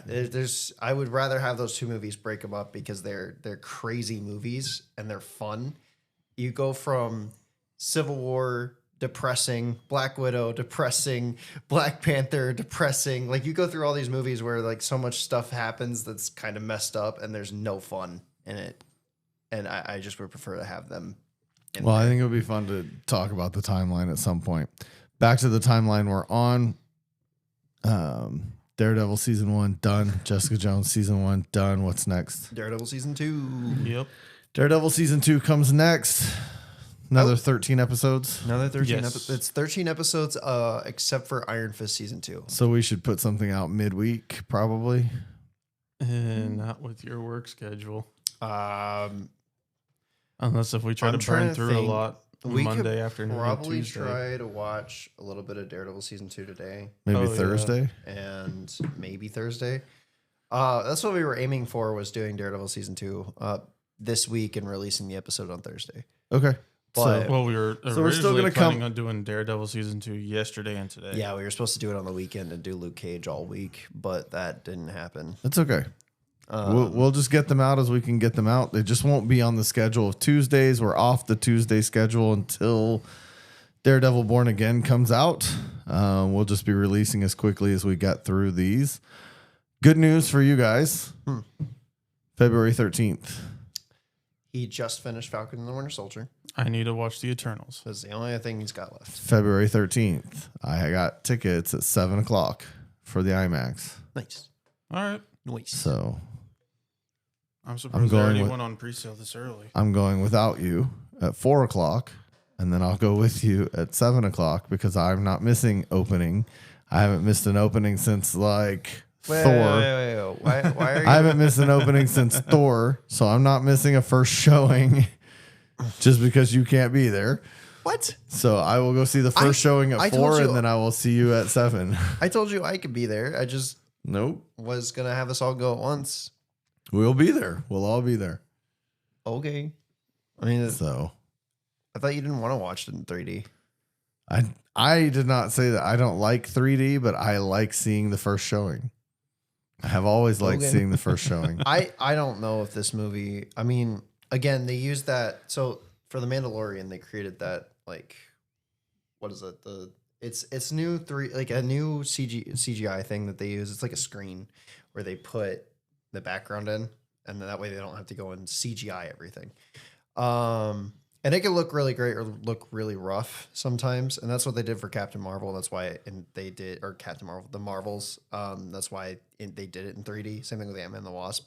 there's I would rather have those two movies break them up because they're crazy movies and they're fun. You go from Civil War depressing, Black Widow depressing, Black Panther depressing. Like you go through all these movies where like so much stuff happens that's kind of messed up and there's no fun in it. And I just would prefer to have them. Well, I think it would be fun to talk about the timeline at some point. Back to the timeline we're on. Daredevil season 1 done. Jessica Jones season 1 done. What's next? Daredevil season 2. Yep. Daredevil season 2 comes next. Another 13 episodes. Another 13 episodes. It's 13 episodes, except for Iron Fist season 2. So we should put something out midweek, probably. And not with your work schedule. Unless if we try to burn through a lot Monday afternoon. Probably Tuesday. try to watch a little bit of Daredevil season 2 today. Maybe Thursday. And maybe Thursday. That's what we were aiming for, was doing Daredevil season 2 this week and releasing the episode on Thursday. Okay. But we were we're still gonna planning on doing Daredevil season 2 yesterday and today. yeah, we were supposed to do it on the weekend and do Luke Cage all week, but that didn't happen. That's okay. We'll just get them out as we can get them out. They just won't be on the schedule of Tuesdays. We're off the Tuesday schedule until Daredevil Born Again comes out. We'll just be releasing as quickly as we get through these. Good news for you guys. February 13th. He just finished Falcon and the Winter Soldier. I need to watch the Eternals. That's the only thing he's got left. February 13th. I got tickets at 7 o'clock for the IMAX. Nice. All right. Nice. So I'm surprised I already went on pre-sale this early. I'm going without you at 4 o'clock, and then I'll go with you at 7 o'clock because I'm not missing opening. I haven't missed an opening since like Thor. Wait. Why are you? I haven't missed an opening since Thor, so I'm not missing a first showing just because you can't be there. What? So I will go see the first showing at 4, and then I will see you at 7. I told you I could be there. I just was going to have us all go at once. We'll be there. We'll all be there. Okay. I mean, so I thought you didn't want to watch it in 3D. I did not say that I don't like 3D, but I like seeing the first showing. I have always liked seeing the first showing. I don't know if this movie, I mean, again, they used that. So for The Mandalorian, they created that, like, what is it? It's new a new CGI thing that they use. It's like a screen where they put the background in, and that way they don't have to go and CGI everything. And it can look really great or look really rough sometimes, and that's what they did for Captain Marvel. That's why Captain Marvel, the Marvels. That's why they did it in 3D. Same thing with Ant-Man and the Wasp.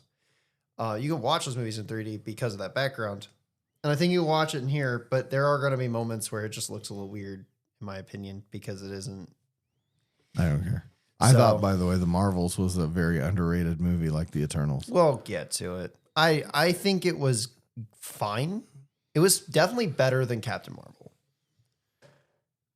You can watch those movies in 3D because of that background, and I think you watch it in here. But there are going to be moments where it just looks a little weird, in my opinion, because it isn't. I don't care. I thought, by the way, the Marvels was a very underrated movie, like the Eternals. We'll get to it. I think it was fine. It was definitely better than Captain Marvel.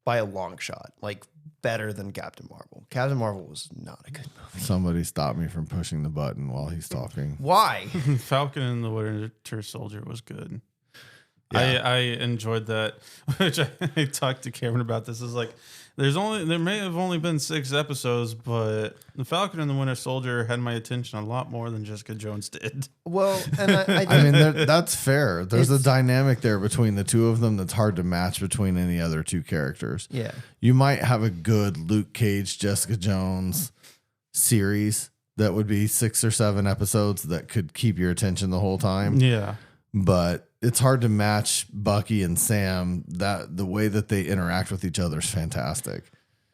By a long shot. Like, better than Captain Marvel. Captain Marvel was not a good movie. Somebody stopped me from pushing the button while he's talking. Why? Falcon and the Winter Soldier was good. Yeah. I enjoyed that, which I talked to Cameron about. This is like, there may have only been 6 episodes, but the Falcon and the Winter Soldier had my attention a lot more than Jessica Jones did. Well, and I mean, that's fair. There's a dynamic there between the two of them that's hard to match between any other two characters. Yeah. You might have a good Luke Cage, Jessica Jones series that would be 6 or 7 episodes that could keep your attention the whole time. Yeah. But it's hard to match Bucky and Sam. That the way that they interact with each other is fantastic.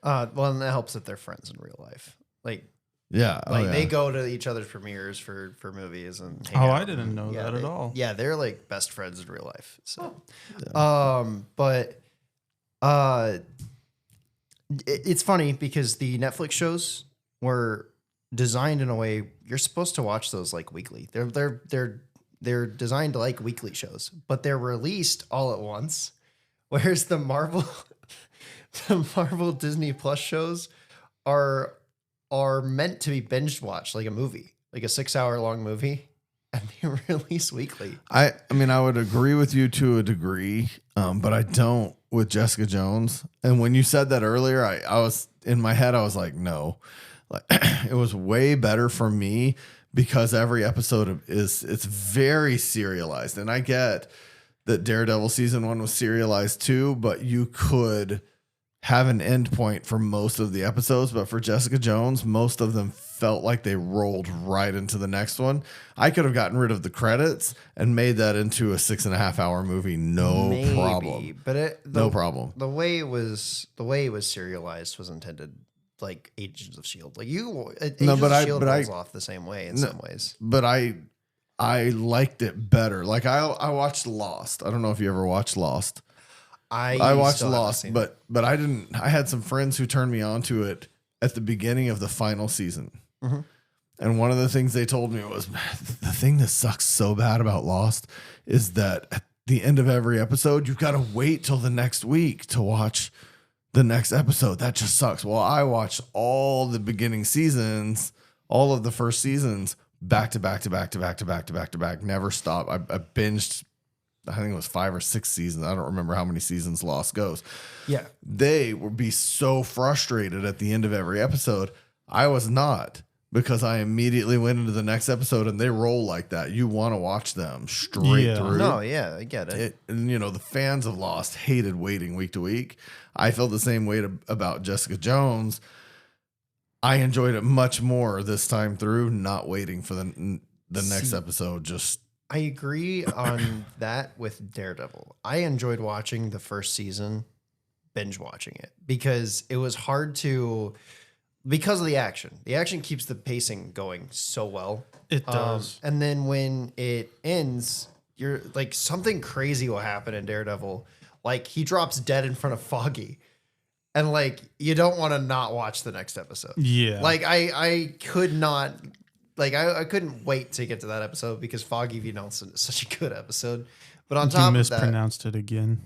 Well, and that helps that they're friends in real life. Like, Yeah. Like they go to each other's premieres for movies and hang Oh, out. I didn't know that at all. Yeah, they're like best friends in real life. So, it's funny because the Netflix shows were designed in a way you're supposed to watch those like weekly. They're designed like weekly shows, but they're released all at once. Whereas the Marvel Disney Plus shows are meant to be binge watched like a movie, like a 6-hour long movie, and they release weekly. I mean, I would agree with you to a degree, but I don't with Jessica Jones. And when you said that earlier, I was in my head, I was like, no, like it was way better for me because every episode it's very serialized. And I get that Daredevil season 1 was serialized too, but you could have an end point for most of the episodes. But for Jessica Jones, most of them felt like they rolled right into the next one. I could have gotten rid of the credits and made that into a 6.5 hour movie. No problem. But no problem. The way it was serialized was intended like Agents of S.H.I.E.L.D. Like Agents of S.H.I.E.L.D. rolls off the same way in some ways. But I liked it better. Like I watched Lost. I don't know if you ever watched Lost. I watched Lost, but I didn't. I had some friends who turned me on to it at the beginning of the final season. Mm-hmm. And one of the things they told me was the thing that sucks so bad about Lost is that at the end of every episode, you've got to wait till the next week to watch the next episode. That just sucks. Well, I watched all the beginning seasons, all of the first seasons back to back, never stop. I binged, I think it was 5 or 6 seasons. I don't remember how many seasons Lost goes. Yeah. They would be so frustrated at the end of every episode. I was not, because I immediately went into the next episode and they roll like that. You want to watch them straight through. No, yeah, I get it. And the fans of Lost hated waiting week to week. I felt the same way about Jessica Jones. I enjoyed it much more this time through, not waiting for the next episode. I agree on that with Daredevil. I enjoyed watching the first season, binge watching it, because it was hard because of the action. The action keeps the pacing going so well. It does. And then when it ends, you're like, something crazy will happen in Daredevil. Like he drops dead in front of Foggy. And like, you don't want to not watch the next episode. Yeah. Like I could not, like I couldn't wait to get to that episode because Foggy V. Nelson is such a good episode. But on top of that, you mispronounced it again.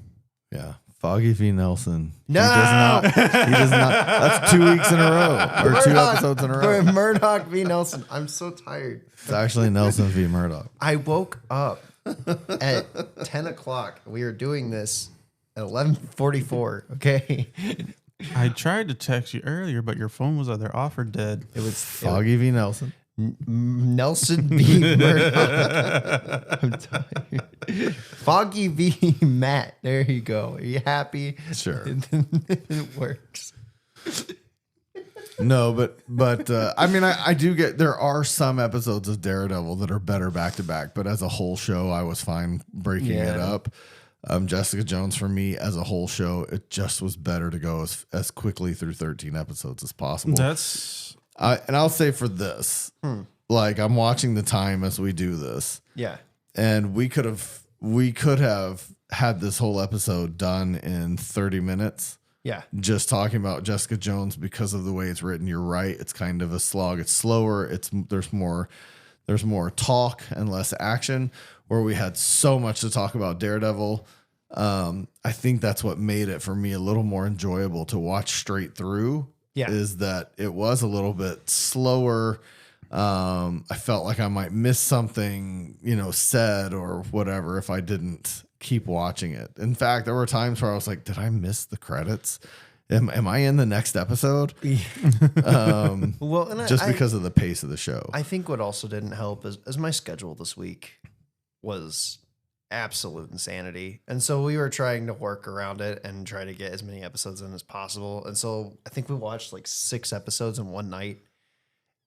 Yeah. Foggy V. Nelson. No, he does not. That's 2 weeks in a row, or 2 episodes in a row. Murdoch v. Nelson. I'm so tired. It's actually Nelson v. Murdoch. I woke up at 10 o'clock. We were doing this at 11:44. Okay. I tried to text you earlier, but your phone was either off or dead. It was Foggy v. Nelson. Nelson v. Murdoch. I'm tired. Foggy v. Matt. There you go. Are you happy? Sure. It works. No, but I mean, I do get, there are some episodes of Daredevil that are better back to back, but as a whole show, I was fine breaking it up. Jessica Jones, for me, as a whole show, it just was better to go as quickly through 13 episodes as possible. And I'll say for this, like I'm watching the time as we do this. Yeah. And we could have had this whole episode done in 30 minutes. Yeah. Just talking about Jessica Jones because of the way it's written. You're right. It's kind of a slog. It's slower. There's more talk and less action, where we had so much to talk about Daredevil. I think that's what made it for me a little more enjoyable to watch straight through. Yeah. Is that it was a little bit slower. I felt like I might miss something, said or whatever if I didn't keep watching it. In fact, there were times where I was like, did I miss the credits? Am I in the next episode? Well, just because of the pace of the show. I think what also didn't help is my schedule this week was absolute insanity. And so we were trying to work around it and try to get as many episodes in as possible. And so I think we watched like 6 episodes in one night.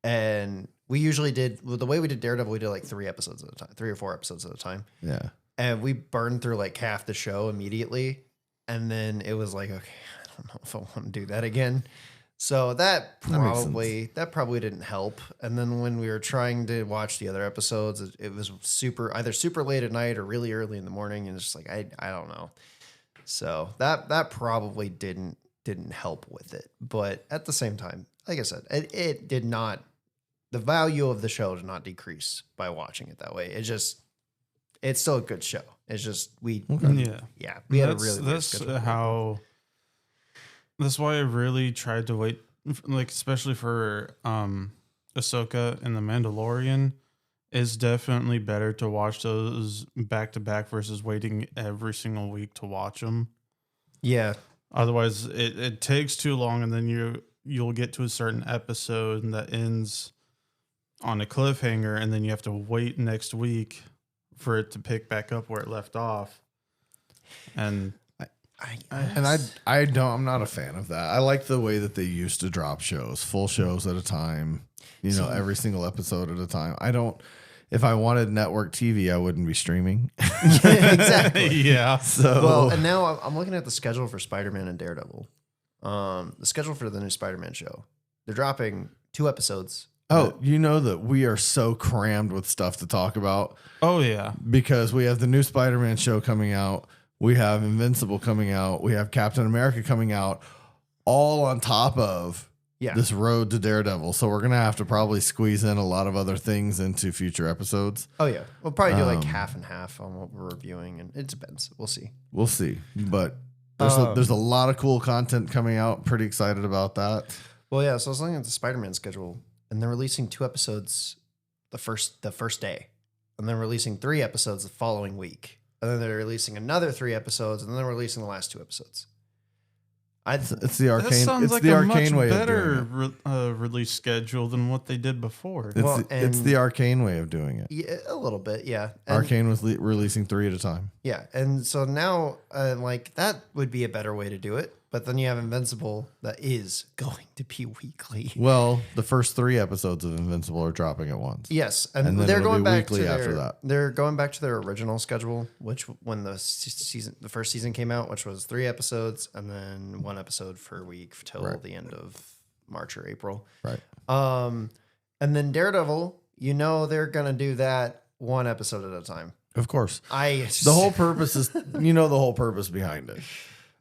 And we usually the way we did Daredevil, we did like 3 episodes at a time, 3 or 4 episodes at a time. Yeah. And we burned through like half the show immediately. And then it was like, okay, I don't know if I want to do that again. So that probably didn't help. And then when we were trying to watch the other episodes, it was either super late at night or really early in the morning, and it's just like I don't know. So that probably didn't help with it. But at the same time, like I said, it did not. The value of the show did not decrease by watching it that way. It's still a good show. It's just we had a really that's why I really tried to wait, like especially for Ahsoka and the Mandalorian. It's definitely better to watch those back to back versus waiting every single week to watch them. Yeah. Otherwise, it takes too long, and then you'll get to a certain episode that ends on a cliffhanger, and then you have to wait next week for it to pick back up where it left off. And I'm not a fan of that. I like the way that they used to drop shows, full shows at a time, every single episode at a time. If I wanted network TV, I wouldn't be streaming. Exactly. Yeah. So, and now I'm looking at the schedule for Spider-Man and Daredevil. The schedule for the new Spider-Man show. They're dropping 2 episodes. Oh, you know that we are so crammed with stuff to talk about. Oh, yeah. Because we have the new Spider-Man show coming out. We have Invincible coming out. We have Captain America coming out, all on top of this road to Daredevil. So we're going to have to probably squeeze in a lot of other things into future episodes. Oh, yeah. We'll probably do like half and half on what we're reviewing, and it depends. We'll see. We'll see. But there's a lot of cool content coming out. Pretty excited about that. Well, yeah. So I was looking at the Spider-Man schedule, and they're releasing 2 episodes the first day, and then releasing 3 episodes the following week. And then they're releasing another 3 episodes, and then they're releasing the last 2 episodes. It's the arcane. That sounds it's like the a arcane much way better of doing it. Release schedule than what they did before. It's the arcane way of doing it. Yeah, a little bit, yeah. And Arcane was releasing 3 at a time. yeah, and so now, like that would be a better way to do it. But then you have Invincible that is going to be weekly. Well, the first 3 episodes of Invincible are dropping at once. Yes, and then they're it'll going be back weekly to after that. They're going back to their original schedule, which when the first season came out, which was 3 episodes and then 1 episode per week till the end of March or April. Right. And then Daredevil, they're gonna do that 1 episode at a time. Of course. The whole purpose is the whole purpose behind it.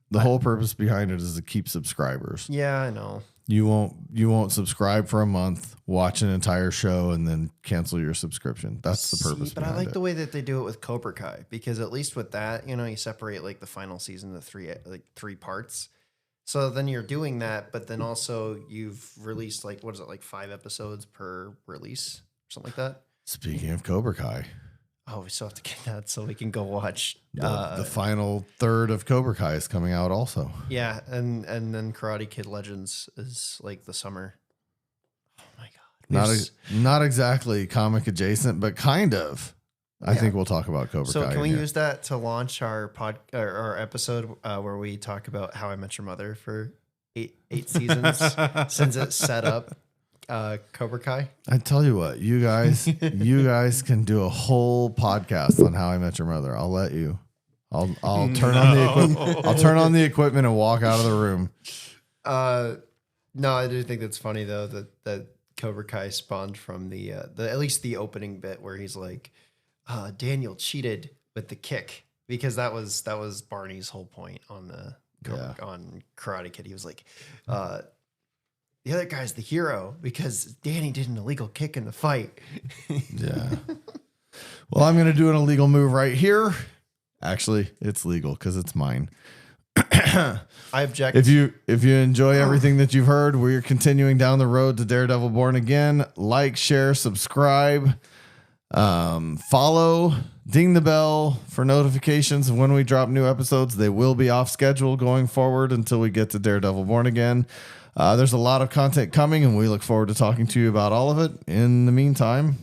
The whole purpose behind it is to keep subscribers. Yeah, I know. You won't subscribe for a month, watch an entire show, and then cancel your subscription. That's the purpose. But I like the way that they do it with Cobra Kai, because at least with that, you separate like the final season into 3 parts. So then you're doing that, but then also you've released like 5 episodes per release or something like that. Speaking of Cobra Kai. Oh, we still have to get that so we can go watch the final third of Cobra Kai is coming out also. Yeah, and then Karate Kid Legends is like the summer. Oh my god! Not exactly comic adjacent, but kind of. I think we'll talk about Cobra Kai. So can we use that to launch our our episode where we talk about How I Met Your Mother for 8 seasons since it set up Cobra Kai? I tell you what, you guys can do a whole podcast on How I Met Your Mother. I'll let you. I'll turn on the equipment. I'll turn on the equipment and walk out of the room. No, I do think that's funny though that Cobra Kai spawned from the at least the opening bit where he's like, Daniel cheated with the kick, because that was Barney's whole point on on Karate Kid. He was like, the other guy's the hero because Danny did an illegal kick in the fight. Yeah. Well, I'm going to do an illegal move right here. Actually, it's legal because it's mine. I object. If you enjoy everything that you've heard, we're continuing down the road to Daredevil Born Again. Like, share, subscribe, follow, ding the bell for notifications of when we drop new episodes. They will be off schedule going forward until we get to Daredevil Born Again. There's a lot of content coming, and we look forward to talking to you about all of it. In the meantime,